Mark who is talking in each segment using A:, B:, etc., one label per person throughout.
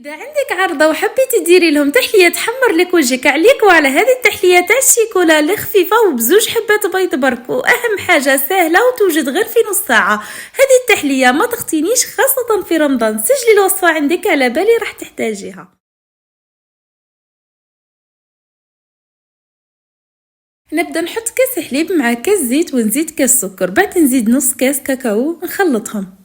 A: اذا عندك عرضه وحبيتي ديري لهم تحليه تحمر لك وجهك عليك وعلى هذه التحليه تاع الشيكولا اللي خفيفه وبزوج حبات بيض برك، واهم حاجه سهله وتوجد غير في نص ساعه. هذه التحليه ما تختينيش خاصه في رمضان. سجلي الوصفه عندك على بالي راح تحتاجيها. نبدا نحط كاس حليب مع كاس زيت ونزيد كاس سكر، بعد نزيد نص كاس كاكاو نخلطهم.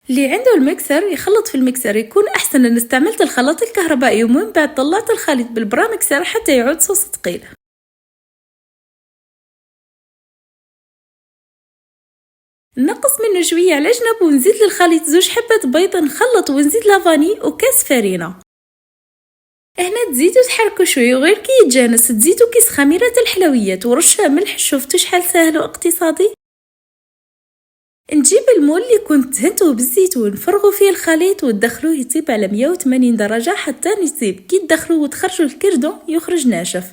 A: اللي عنده المكسر يخلط في المكسر، يكون احسن ان استعملت الخلاط الكهربائي ومن بعد طلعت الخليط بالبرا مكسر حتى يعود صوص ثقيل. نقص منه شويه على جنب ونزيد للخليط زوج حبات بيض نخلط ونزيد لافاني وكاس فرينه. هنا تزيدوا تحركوا شويه وغير كي يتجانس تزيدوا كيس خميره الحلويات ورشه ملح. شفتوا شحال سهل واقتصادي. نجيب المول اللي كنت دهنته بالزيت ونفرغوا فيه الخليط وتدخلوه يطيب على 180 درجة حتى يطيب. كي تدخلوه وتخرجوا الكردون يخرج ناشف.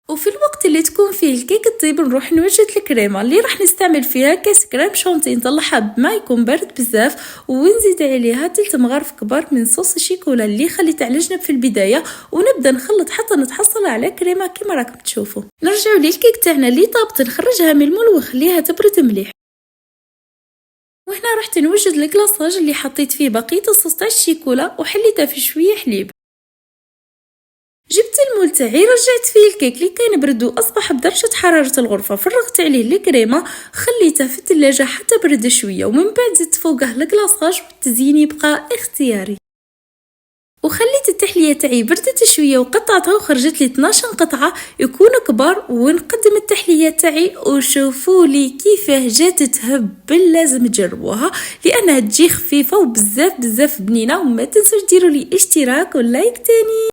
A: وفي الوقت اللي تكون فيه الكيك طيب نروح نوجد الكريمه اللي راح نستعمل فيها كاس كريم شونتي. نطلعها بما يكون بارد بزاف ونزيد عليها 3 مغارف كبار من صوص الشيكولا اللي خليت على جنب في البدايه، ونبدا نخلط حتى نتحصل على كريمه كما راكم تشوفوا. نرجعوا للكيك تاعنا اللي طابت نخرجها من المول ونخليها تبرد مليح. وهنا رحت نوجد الكلاصاج اللي حطيت فيه بقيه الصوص تاع الشيكولا وحليته في شويه حليب. جبت المول تاعي رجعت فيه الكيك اللي كان برد واصبح بدرجه حراره الغرفه، فرغت عليه الكريمه خليته في الثلاجه حتى برد شويه، ومن بعد زدت فوقه الكلاصاج والتزيين يبقى اختياري. وخليت التحليه تاعي بردت شويه وقطعتها وخرجت لي 12 قطعه يكونوا كبار، ونقدم التحليه تاعي وشوفوا لي كيفاه جات تهب. لازم تجربوها لانها تجي خفيفه وبزاف بنينه. وما تنسوش ديروا لي اشتراك ولايك تاني.